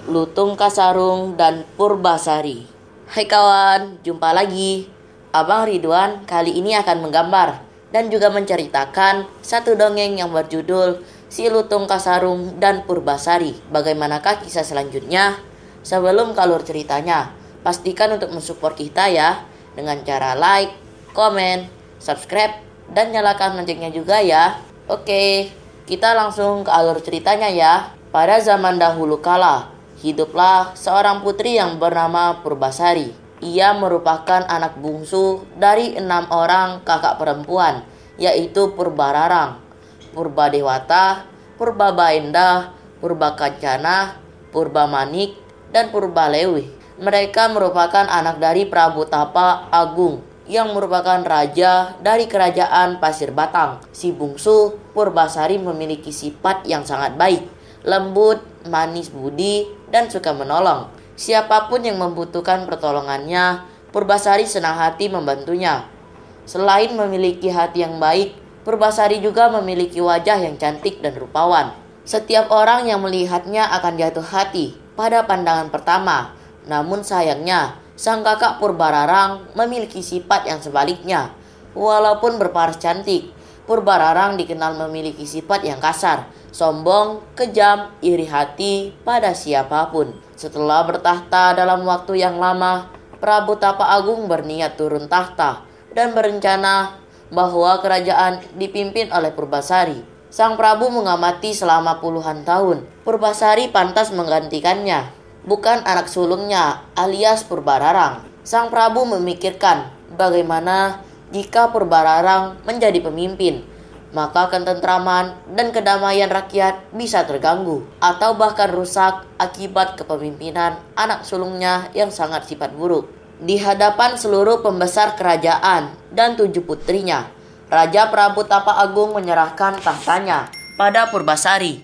Lutung Kasarung dan Purbasari. Hai kawan, jumpa lagi. Abang Ridwan kali ini akan menggambar dan juga menceritakan satu dongeng yang berjudul Si Lutung Kasarung dan Purbasari. Bagaimanakah kisah selanjutnya? Sebelum kalur ceritanya, pastikan untuk mensupport kita ya dengan cara like, komen, subscribe, dan nyalakan loncengnya juga ya. Oke, kita langsung ke alur ceritanya ya. Pada zaman dahulu kala, hiduplah seorang putri yang bernama Purbasari. Ia merupakan anak bungsu dari 6 orang kakak perempuan, yaitu Purbararang, Purbadewata, Purbabaenda, Purbakancana, Purbamanik, dan Purbalewi. Mereka merupakan anak dari Prabu Tapa Agung yang merupakan raja dari kerajaan Pasir Batang. Si bungsu Purbasari memiliki sifat yang sangat baik, lembut, manis budi, dan suka menolong. Siapapun yang membutuhkan pertolongannya, Purbasari senang hati membantunya. Selain memiliki hati yang baik, Purbasari juga memiliki wajah yang cantik dan rupawan. Setiap orang yang melihatnya akan jatuh hati pada pandangan pertama. Namun sayangnya, sang kakak Purbararang memiliki sifat yang sebaliknya. Walaupun berparas cantik, Purbararang dikenal memiliki sifat yang kasar, sombong, kejam, iri hati pada siapapun. Setelah bertahta dalam waktu yang lama, Prabu Tapa Agung berniat turun tahta dan berencana bahwa kerajaan dipimpin oleh Purbasari. Sang Prabu mengamati selama puluhan tahun. Purbasari pantas menggantikannya, bukan anak sulungnya alias Purbararang. Sang Prabu memikirkan bagaimana jika Purbararang menjadi pemimpin, maka ketentraman dan kedamaian rakyat bisa terganggu atau bahkan rusak akibat kepemimpinan anak sulungnya yang sangat sifat buruk. Di hadapan seluruh pembesar kerajaan dan 7 putrinya, Raja Prabu Tapa Agung menyerahkan tahtanya pada Purbasari.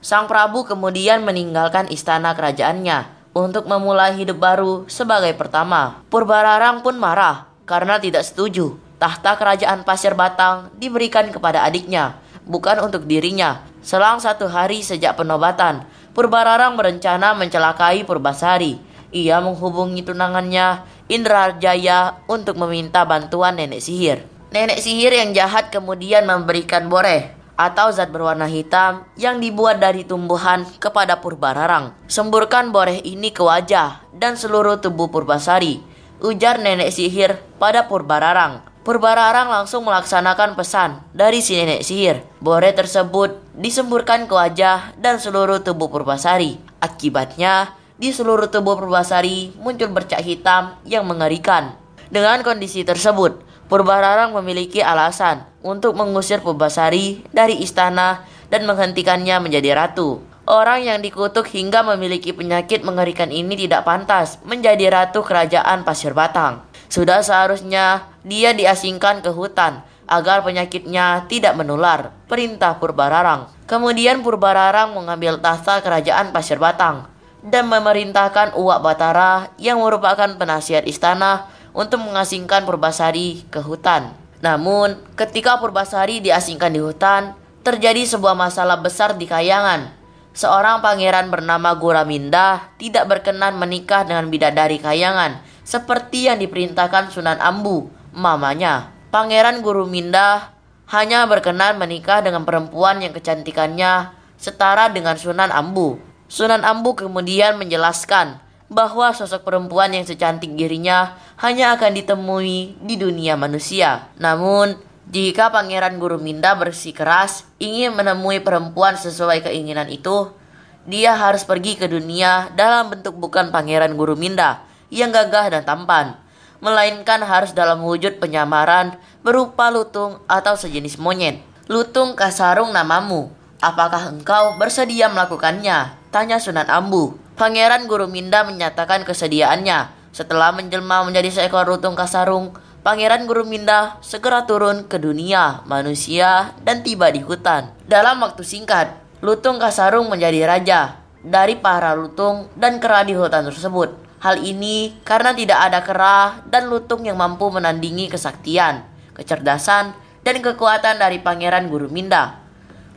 Sang Prabu kemudian meninggalkan istana kerajaannya untuk memulai hidup baru sebagai pertama. Purbararang pun marah karena tidak setuju tahta kerajaan Pasir Batang diberikan kepada adiknya, bukan untuk dirinya. Selang 1 hari sejak penobatan, Purbararang berencana mencelakai Purbasari. Ia menghubungi tunangannya Indrajaya untuk meminta bantuan nenek sihir. Nenek sihir yang jahat kemudian memberikan boreh atau zat berwarna hitam yang dibuat dari tumbuhan kepada Purbararang. Semburkan boreh ini ke wajah dan seluruh tubuh Purbasari, ujar nenek sihir pada Purbararang. Purbararang langsung melaksanakan pesan dari si nenek sihir. Boreh tersebut disemburkan ke wajah dan seluruh tubuh Purbasari. Akibatnya, di seluruh tubuh Purbasari muncul bercak hitam yang mengerikan. Dengan kondisi tersebut, Purbararang memiliki alasan untuk mengusir Purbasari dari istana dan menghentikannya menjadi ratu. Orang yang dikutuk hingga memiliki penyakit mengerikan ini tidak pantas menjadi ratu kerajaan Pasir Batang. Sudah seharusnya dia diasingkan ke hutan agar penyakitnya tidak menular, perintah Purbararang. Kemudian Purbararang mengambil tahta kerajaan Pasir Batang dan memerintahkan Uwak Batara yang merupakan penasihat istana untuk mengasingkan Purbasari ke hutan. Namun, ketika Purbasari diasingkan di hutan, terjadi sebuah masalah besar di Kayangan. Seorang pangeran bernama Guraminda tidak berkenan menikah dengan bidadari Kayangan, seperti yang diperintahkan Sunan Ambu, mamanya. Pangeran Guraminda hanya berkenan menikah dengan perempuan yang kecantikannya setara dengan Sunan Ambu. Sunan Ambu kemudian menjelaskan bahwa sosok perempuan yang secantik dirinya hanya akan ditemui di dunia manusia. Namun, jika Pangeran Guraminda bersikeras ingin menemui perempuan sesuai keinginan itu, dia harus pergi ke dunia dalam bentuk bukan Pangeran Guraminda yang gagah dan tampan, melainkan harus dalam wujud penyamaran berupa lutung atau sejenis monyet. Lutung Kasarung namamu, apakah engkau bersedia melakukannya? Tanya Sunan Ambu. Pangeran Guraminda menyatakan kesediaannya. Setelah menjelma menjadi seekor lutung Kasarung, Pangeran Guraminda segera turun ke dunia manusia dan tiba di hutan. Dalam waktu singkat, lutung Kasarung menjadi raja dari para lutung dan kera di hutan tersebut. Hal ini karena tidak ada kera dan lutung yang mampu menandingi kesaktian, kecerdasan, dan kekuatan dari Pangeran Guraminda.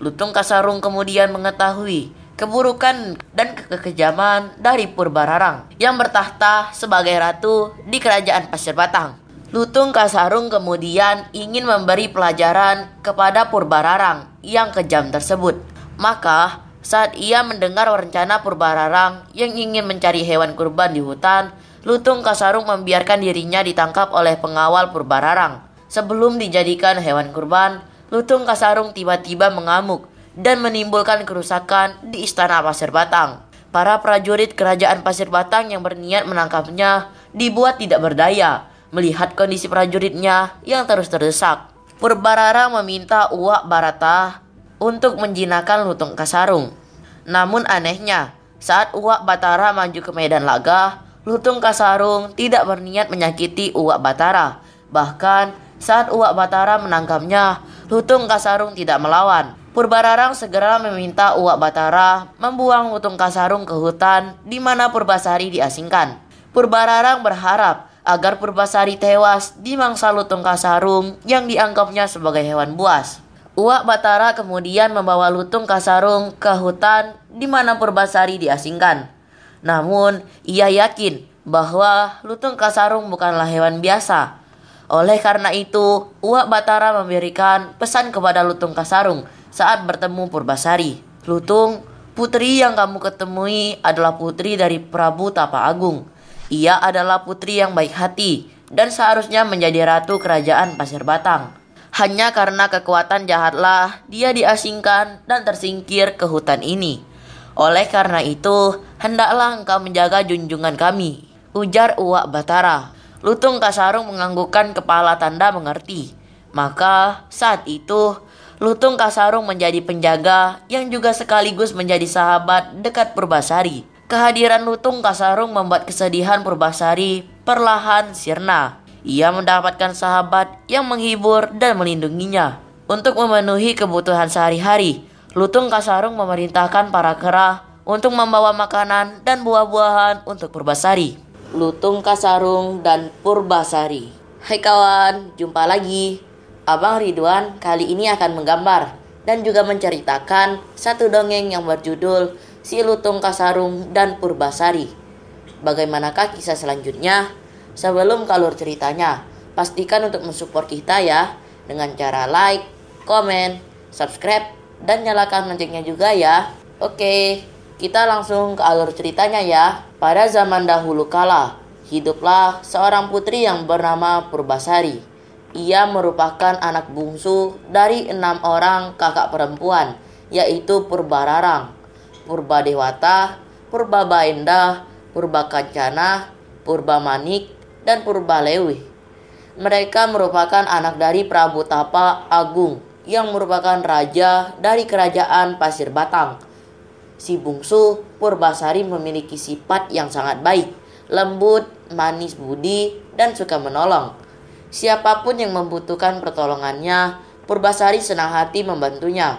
Lutung Kasarung kemudian mengetahui keburukan dan kekejaman dari Purbararang yang bertahta sebagai ratu di kerajaan Pasir Batang. Lutung Kasarung kemudian ingin memberi pelajaran kepada Purbararang yang kejam tersebut. Maka saat ia mendengar rencana Purbararang yang ingin mencari hewan kurban di hutan, Lutung Kasarung membiarkan dirinya ditangkap oleh pengawal Purbararang. Sebelum dijadikan hewan kurban, Lutung Kasarung tiba-tiba mengamuk dan menimbulkan kerusakan di istana Pasir Batang. Para prajurit kerajaan Pasir Batang yang berniat menangkapnya dibuat tidak berdaya melihat kondisi prajuritnya yang terus terdesak. Purbararang meminta Uwak Barata untuk menjinakkan Lutung Kasarung. Namun anehnya, saat Uwak Batara maju ke medan laga, Lutung Kasarung tidak berniat menyakiti Uwak Batara. Bahkan saat Uwak Batara menangkapnya, Lutung Kasarung tidak melawan. Purbararang segera meminta Uwak Batara membuang Lutung Kasarung ke hutan di mana Purbasari diasingkan. Purbararang berharap agar Purbasari tewas dimangsa Lutung Kasarung yang dianggapnya sebagai hewan buas. Uwak Batara kemudian membawa Lutung Kasarung ke hutan di mana Purbasari diasingkan. Namun, ia yakin bahwa Lutung Kasarung bukanlah hewan biasa. Oleh karena itu, Uwak Batara memberikan pesan kepada Lutung Kasarung saat bertemu Purbasari. "Lutung, putri yang kamu ketemui adalah putri dari Prabu Tapa Agung. Ia adalah putri yang baik hati dan seharusnya menjadi ratu kerajaan Pasir Batang. Hanya karena kekuatan jahatlah dia diasingkan dan tersingkir ke hutan ini. Oleh karena itu, hendaklah engkau menjaga junjungan kami," ujar Uwak Batara. Lutung Kasarung menganggukkan kepala tanda mengerti. Maka saat itu, Lutung Kasarung menjadi penjaga yang juga sekaligus menjadi sahabat dekat Purbasari. Kehadiran Lutung Kasarung membuat kesedihan Purbasari perlahan sirna. Ia mendapatkan sahabat yang menghibur dan melindunginya. Untuk memenuhi kebutuhan sehari-hari, Lutung Kasarung memerintahkan para kera untuk membawa makanan dan buah-buahan untuk Purbasari. Lutung Kasarung dan Purbasari. Hai kawan, jumpa lagi. Abang Ridwan kali ini akan menggambar dan juga menceritakan satu dongeng yang berjudul Si Lutung Kasarung dan Purbasari. Bagaimanakah kisah selanjutnya? Sebelum ke alur ceritanya, pastikan untuk mensupport kita ya dengan cara like, komen, subscribe, dan nyalakan loncengnya juga ya. Oke, kita langsung ke alur ceritanya ya. Pada zaman dahulu kala, hiduplah seorang putri yang bernama Purbasari. Ia merupakan anak bungsu dari 6 orang kakak perempuan, yaitu Purbararang, Purbadewata, Purbabaenda, Purbakancana, Purbamanik, dan Purbalewi. Mereka merupakan anak dari Prabu Tapa Agung yang merupakan raja dari kerajaan Pasir Batang. Si bungsu Purbasari memiliki sifat yang sangat baik, lembut, manis budi, dan suka menolong. Siapapun yang membutuhkan pertolongannya, Purbasari senang hati membantunya.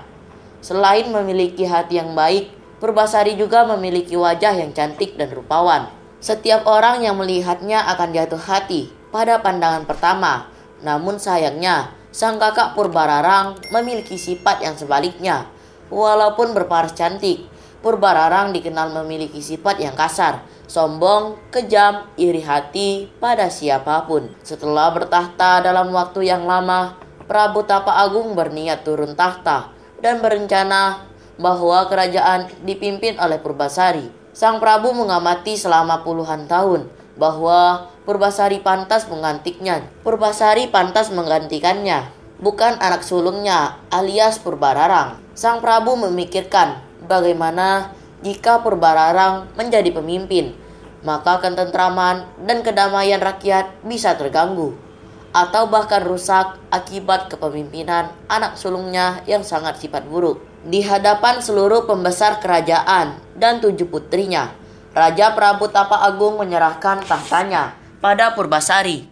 Selain memiliki hati yang baik, Purbasari juga memiliki wajah yang cantik dan rupawan. Setiap orang yang melihatnya akan jatuh hati pada pandangan pertama. Namun sayangnya, sang kakak Purbararang memiliki sifat yang sebaliknya. Walaupun berparas cantik, Purbararang dikenal memiliki sifat yang kasar, sombong, kejam, iri hati pada siapapun. Setelah bertahta dalam waktu yang lama, Prabu Tapa Agung berniat turun tahta dan berencana bahwa kerajaan dipimpin oleh Purbasari. Sang Prabu mengamati selama puluhan tahun bahwa Purbasari pantas menggantikannya. Purbasari pantas menggantikannya, bukan anak sulungnya alias Purbararang. Sang Prabu memikirkan bagaimana jika Purbararang menjadi pemimpin, maka ketentraman dan kedamaian rakyat bisa terganggu atau bahkan rusak akibat kepemimpinan anak sulungnya yang sangat sifat buruk. Di hadapan seluruh pembesar kerajaan dan 7 putrinya, Raja Prabu Tapa Agung menyerahkan tahtanya pada Purbasari.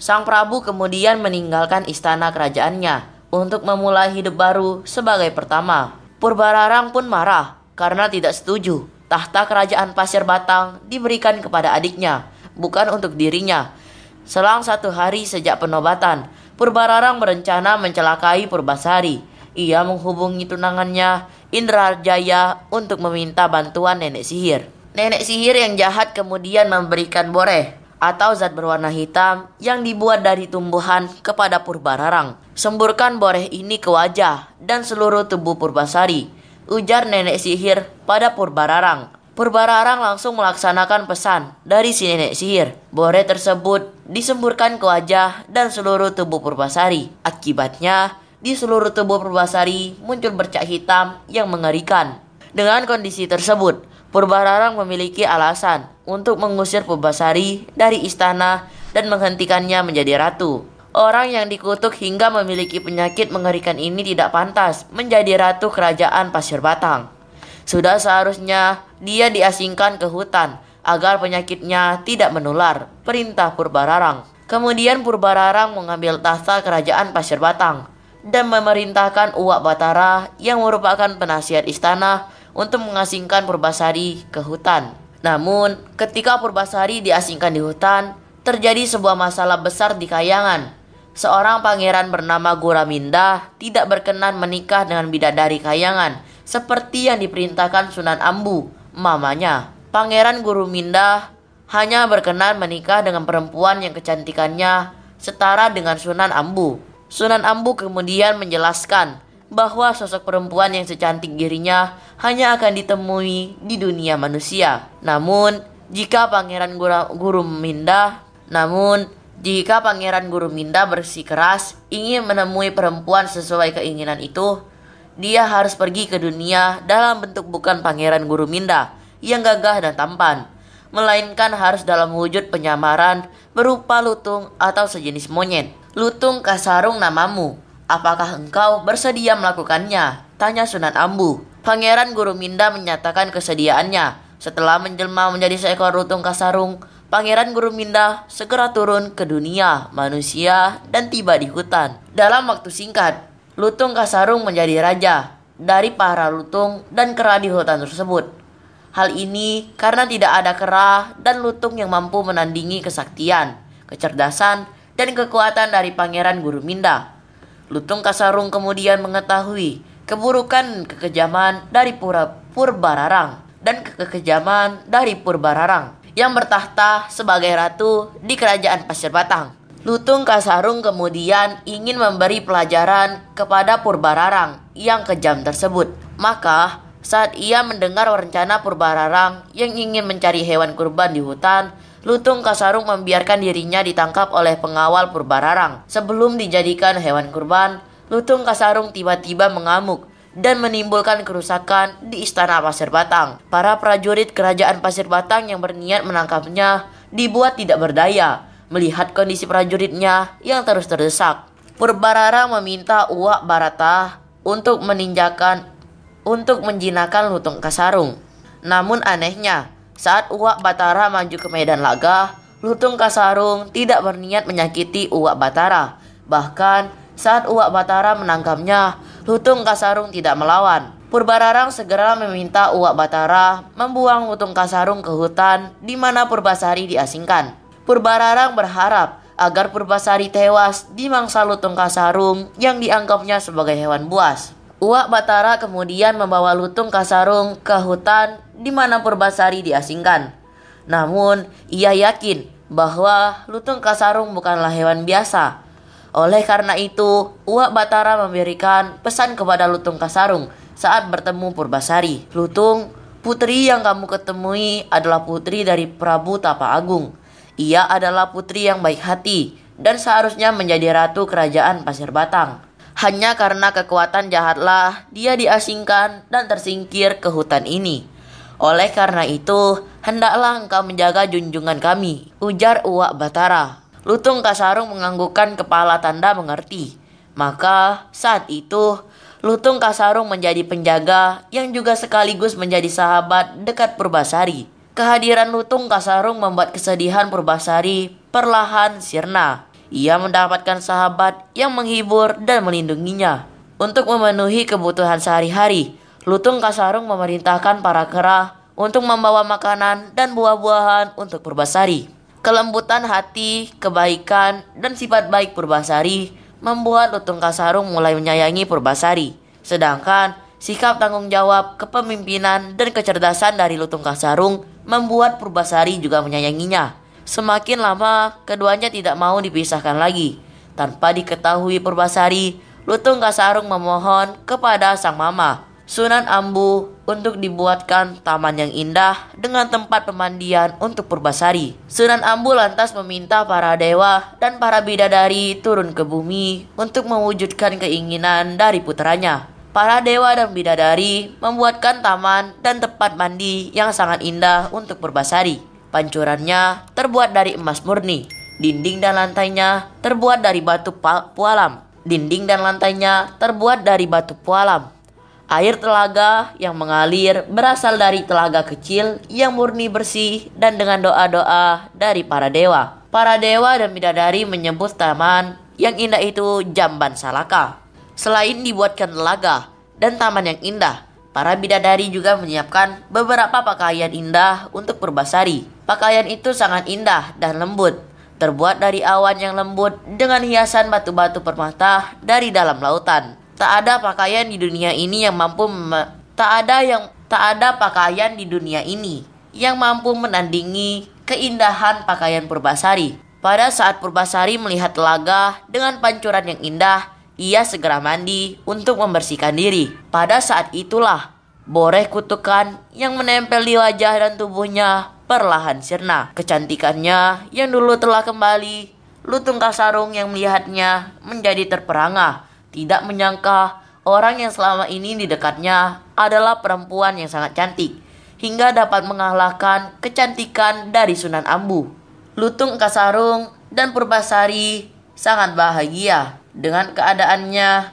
Sang Prabu kemudian meninggalkan istana kerajaannya untuk memulai hidup baru sebagai pertama. Purbararang pun marah karena tidak setuju tahta kerajaan Pasir Batang diberikan kepada adiknya, bukan untuk dirinya. Selang 1 hari sejak penobatan, Purbararang berencana mencelakai Purbasari. Ia menghubungi tunangannya Indrajaya untuk meminta bantuan nenek sihir. Nenek sihir yang jahat kemudian memberikan boreh atau zat berwarna hitam yang dibuat dari tumbuhan kepada Purbararang. Semburkan boreh ini ke wajah dan seluruh tubuh Purbasari, ujar nenek sihir pada Purbararang. Purbararang langsung melaksanakan pesan dari si nenek sihir. Boreh tersebut disemburkan ke wajah dan seluruh tubuh Purbasari. Akibatnya, di seluruh tubuh Purbasari muncul bercak hitam yang mengerikan. Dengan kondisi tersebut, Purbararang memiliki alasan untuk mengusir Purbasari dari istana dan menghentikannya menjadi ratu. Orang yang dikutuk hingga memiliki penyakit mengerikan ini tidak pantas menjadi ratu kerajaan Pasir Batang. Sudah seharusnya dia diasingkan ke hutan agar penyakitnya tidak menular, perintah Purbararang. Kemudian Purbararang mengambil tahta kerajaan Pasir Batang dan memerintahkan Uwak Batara yang merupakan penasihat istana untuk mengasingkan Purbasari ke hutan. Namun, ketika Purbasari diasingkan di hutan, terjadi sebuah masalah besar di Kayangan. Seorang pangeran bernama Guraminda tidak berkenan menikah dengan bidadari Kayangan seperti yang diperintahkan Sunan Ambu, mamanya. Pangeran Guraminda hanya berkenan menikah dengan perempuan yang kecantikannya setara dengan Sunan Ambu. Sunan Ambu kemudian menjelaskan bahwa sosok perempuan yang secantik dirinya hanya akan ditemui di dunia manusia. Namun, jika Pangeran Guraminda bersikeras ingin menemui perempuan sesuai keinginan itu, dia harus pergi ke dunia dalam bentuk bukan Pangeran Guraminda yang gagah dan tampan, melainkan harus dalam wujud penyamaran berupa lutung atau sejenis monyet. Lutung Kasarung namamu. Apakah engkau bersedia melakukannya? Tanya Sunan Ambu. Pangeran Guraminda menyatakan kesediaannya. Setelah menjelma menjadi seekor lutung Kasarung, Pangeran Guraminda segera turun ke dunia manusia dan tiba di hutan. Dalam waktu singkat, lutung Kasarung menjadi raja dari para lutung dan kera di hutan tersebut. Hal ini karena tidak ada kera dan lutung yang mampu menandingi kesaktian, kecerdasan, dan kekuatan dari Pangeran Guraminda. Lutung Kasarung kemudian mengetahui keburukan kekejaman dari Purbararang dan kekejaman dari Purbararang yang bertahta sebagai ratu di kerajaan Pasir Batang. Lutung Kasarung kemudian ingin memberi pelajaran kepada Purbararang yang kejam tersebut. Maka saat ia mendengar rencana Purbararang yang ingin mencari hewan kurban di hutan, Lutung Kasarung membiarkan dirinya ditangkap oleh pengawal Purbararang. Sebelum dijadikan hewan kurban, Lutung Kasarung tiba-tiba mengamuk dan menimbulkan kerusakan di istana Pasir Batang. Para prajurit kerajaan Pasir Batang yang berniat menangkapnya dibuat tidak berdaya melihat kondisi prajuritnya yang terus terdesak. Purbararang meminta Uwak Barata untuk menjinakkan Lutung Kasarung. Namun anehnya, saat Uwak Batara maju ke medan laga, Lutung Kasarung tidak berniat menyakiti Uwak Batara. Bahkan saat Uwak Batara menangkapnya, Lutung Kasarung tidak melawan. Purbararang segera meminta Uwak Batara membuang Lutung Kasarung ke hutan di mana Purbasari diasingkan. Purbararang berharap agar Purbasari tewas dimangsa Lutung Kasarung yang dianggapnya sebagai hewan buas. Uwak Batara kemudian membawa Lutung Kasarung ke hutan di mana Purbasari diasingkan. Namun, ia yakin bahwa Lutung Kasarung bukanlah hewan biasa. Oleh karena itu, Uwak Batara memberikan pesan kepada Lutung Kasarung saat bertemu Purbasari. Lutung, putri yang kamu ketemui adalah putri dari Prabu Tapa Agung. Ia adalah putri yang baik hati dan seharusnya menjadi ratu kerajaan Pasir Batang. Hanya karena kekuatan jahatlah dia diasingkan dan tersingkir ke hutan ini. Oleh karena itu, hendaklah engkau menjaga junjungan kami, ujar Uwak Batara. Lutung Kasarung menganggukkan kepala tanda mengerti. Maka saat itu, Lutung Kasarung menjadi penjaga yang juga sekaligus menjadi sahabat dekat Purbasari. Kehadiran Lutung Kasarung membuat kesedihan Purbasari perlahan sirna. Ia mendapatkan sahabat yang menghibur dan melindunginya. Untuk memenuhi kebutuhan sehari-hari, Lutung Kasarung memerintahkan para kera untuk membawa makanan dan buah-buahan untuk Purbasari. Kelembutan hati, kebaikan, dan sifat baik Purbasari membuat Lutung Kasarung mulai menyayangi Purbasari. Sedangkan Sikap tanggung jawab, kepemimpinan, dan kecerdasan dari Lutung Kasarung membuat Purbasari juga menyayanginya. Semakin lama, keduanya tidak mau dipisahkan lagi. Tanpa diketahui Purbasari, Lutung Kasarung memohon kepada sang mama, Sunan Ambu, untuk dibuatkan taman yang indah dengan tempat pemandian untuk Purbasari. Sunan Ambu lantas meminta para dewa dan para bidadari turun ke bumi untuk mewujudkan keinginan dari putranya. Para dewa dan bidadari membuatkan taman dan tempat mandi yang sangat indah untuk Purbasari. Pancurannya terbuat dari emas murni. Dinding dan lantainya terbuat dari batu pualam. Air telaga yang mengalir berasal dari telaga kecil yang murni bersih dan dengan doa-doa dari para dewa. Para dewa dan bidadari menyebut taman yang indah itu Jamban Salaka. Selain dibuatkan telaga dan taman yang indah, para bidadari juga menyiapkan beberapa pakaian indah untuk Purbasari. Pakaian itu sangat indah dan lembut, terbuat dari awan yang lembut dengan hiasan batu-batu permata dari dalam lautan. Tak ada pakaian di dunia ini yang mampu menandingi keindahan pakaian Purbasari. Pada saat Purbasari melihat telaga dengan pancuran yang indah, ia segera mandi untuk membersihkan diri. Pada saat itulah boreh kutukan yang menempel di wajah dan tubuhnya perlahan sirna. Kecantikannya yang dulu telah kembali. Lutung Kasarung yang melihatnya menjadi terperangah. Tidak menyangka orang yang selama ini di dekatnya adalah perempuan yang sangat cantik, hingga dapat mengalahkan kecantikan dari Sunan Ambu. Lutung Kasarung dan Purbasari sangat bahagia dengan keadaannya,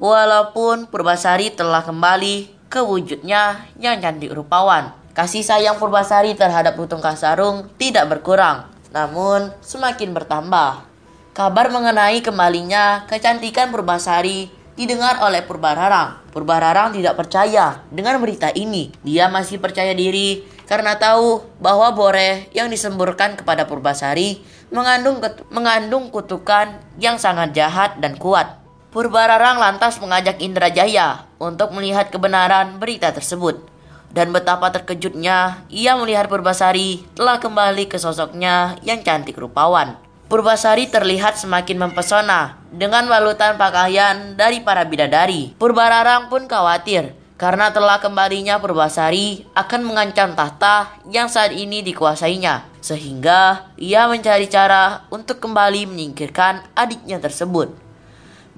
walaupun Purbasari telah kembali ke wujudnya yang cantik rupawan. Kasih sayang Purbasari terhadap Lutung Kasarung tidak berkurang, namun semakin bertambah. Kabar mengenai kembalinya kecantikan Purbasari didengar oleh Purbararang. Purbararang tidak percaya dengan berita ini. Dia masih percaya diri karena tahu bahwa boreh yang disemburkan kepada Purbasari mengandung kutukan yang sangat jahat dan kuat. Purbararang lantas mengajak Indrajaya untuk melihat kebenaran berita tersebut. Dan betapa terkejutnya ia melihat Purbasari telah kembali ke sosoknya yang cantik rupawan. Purbasari terlihat semakin mempesona dengan balutan pakaian dari para bidadari. Purbararang pun khawatir karena telah kembalinya Purbasari akan mengancam tahta yang saat ini dikuasainya. Sehingga ia mencari cara untuk kembali menyingkirkan adiknya tersebut.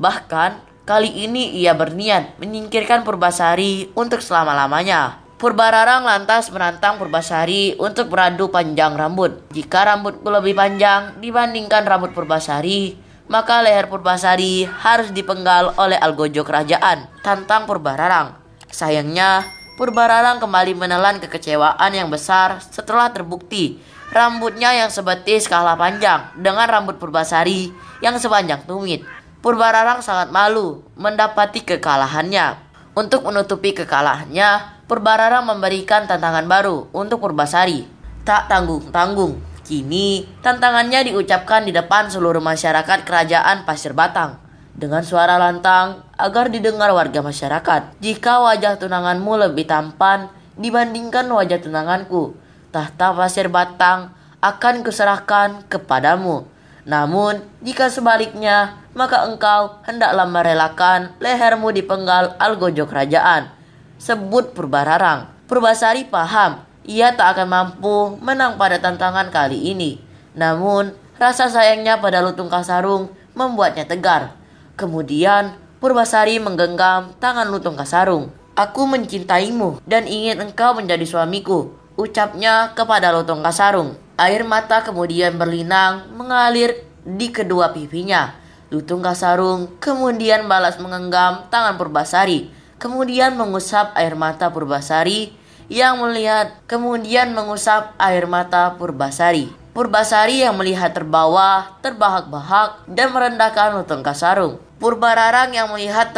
Bahkan kali ini ia berniat menyingkirkan Purbasari untuk selama-lamanya. Purbararang lantas menantang Purbasari untuk beradu panjang rambut. Jika rambutku lebih panjang dibandingkan rambut Purbasari, maka leher Purbasari harus dipenggal oleh algojo kerajaan, tantang Purbararang. Sayangnya, Purbararang kembali menelan kekecewaan yang besar setelah terbukti rambutnya yang sebetis kalah panjang dengan rambut Purbasari yang sepanjang tumit. Purbararang sangat malu mendapati kekalahannya. Untuk menutupi kekalahannya, Purbararang memberikan tantangan baru untuk Purbasari. Tak tanggung-tanggung. Kini, tantangannya diucapkan di depan seluruh masyarakat kerajaan Pasir Batang dengan suara lantang agar didengar warga masyarakat. Jika wajah tunanganmu lebih tampan dibandingkan wajah tunanganku, tahta Pasir Batang akan kuserahkan kepadamu. Namun, jika sebaliknya, maka engkau hendaklah merelakan lehermu dipenggal algojo kerajaan. Sebut Purbararang. Purbasari paham ia tak akan mampu menang pada tantangan kali ini. Namun, rasa sayangnya pada Lutung Kasarung membuatnya tegar. Kemudian, Purbasari menggenggam tangan Lutung Kasarung. Aku mencintaimu dan ingin engkau menjadi suamiku, ucapnya kepada Lutung Kasarung. Air mata kemudian berlinang mengalir di kedua pipinya. Lutung Kasarung kemudian balas menggenggam tangan Purbasari, kemudian mengusap air mata Purbasari Purbasari yang melihat terbawa, terbahak-bahak dan merendahkan Lutung Kasarung. Purbararang yang melihat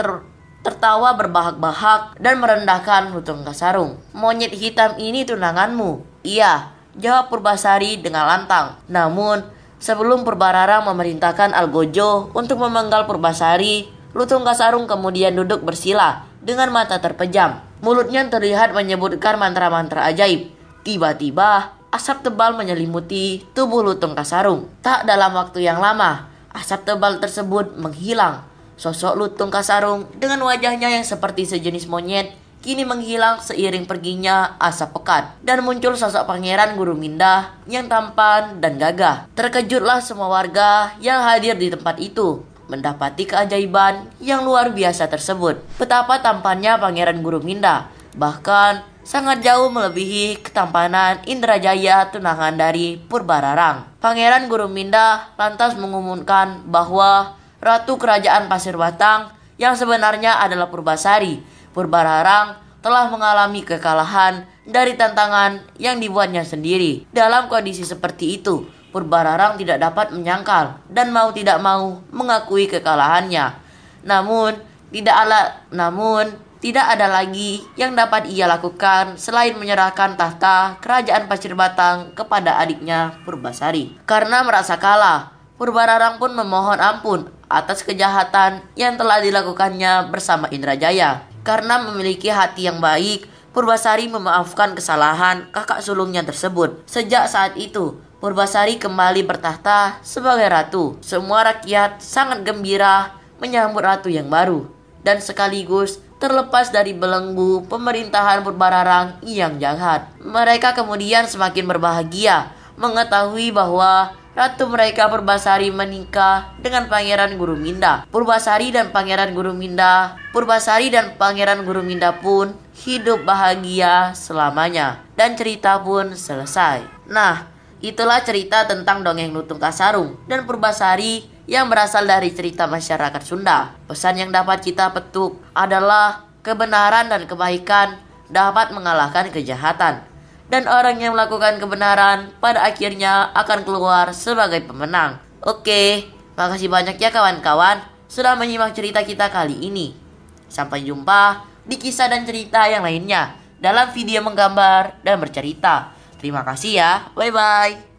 tertawa berbahak-bahak dan merendahkan Lutung Kasarung. Monyet hitam ini tunanganmu? Iya, jawab Purbasari dengan lantang. Namun, sebelum Purbararang memerintahkan algojo untuk memenggal Purbasari, Lutung Kasarung kemudian duduk bersila dengan mata terpejam. Mulutnya terlihat menyebutkan mantra-mantra ajaib. Tiba-tiba, asap tebal menyelimuti tubuh Lutung Kasarung. Tak dalam waktu yang lama, asap tebal tersebut menghilang. Sosok Lutung Kasarung dengan wajahnya yang seperti sejenis monyet kini menghilang seiring perginya asap pekat. Dan muncul sosok Pangeran Guruminda yang tampan dan gagah. Terkejutlah semua warga yang hadir di tempat itu mendapati keajaiban yang luar biasa tersebut. Betapa tampannya Pangeran Guruminda, bahkan sangat jauh melebihi ketampanan Indrajaya tunangan dari Purbararang. Pangeran Guruminda lantas mengumumkan bahwa Ratu Kerajaan Pasir Batang yang sebenarnya adalah Purbasari, Purbararang, telah mengalami kekalahan dari tantangan yang dibuatnya sendiri. Dalam kondisi seperti itu, Purbararang tidak dapat menyangkal dan mau tidak mau mengakui kekalahannya. Namun tidak ada lagi yang dapat ia lakukan selain menyerahkan tahta Kerajaan Pasir Batang kepada adiknya Purbasari. Karena merasa kalah, Purbararang pun memohon ampun atas kejahatan yang telah dilakukannya bersama Indrajaya. Karena memiliki hati yang baik, Purbasari memaafkan kesalahan kakak sulungnya tersebut. Sejak saat itu, Purbasari kembali bertahta sebagai ratu. Semua rakyat sangat gembira menyambut ratu yang baru dan sekaligus terlepas dari belenggu pemerintahan Purbararang yang jahat. Mereka kemudian semakin berbahagia mengetahui bahwa ratu mereka Purbasari menikah dengan Pangeran Guruminda. Purbasari dan Pangeran Guruminda pun hidup bahagia selamanya dan cerita pun selesai. Nah, itulah cerita tentang dongeng Lutung Kasarung dan Purbasari yang berasal dari cerita masyarakat Sunda. Pesan yang dapat kita petik adalah kebenaran dan kebaikan dapat mengalahkan kejahatan. Dan orang yang melakukan kebenaran pada akhirnya akan keluar sebagai pemenang. Oke, makasih banyak ya kawan-kawan sudah menyimak cerita kita kali ini. Sampai jumpa di kisah dan cerita yang lainnya dalam video menggambar dan bercerita. Terima kasih ya, bye-bye.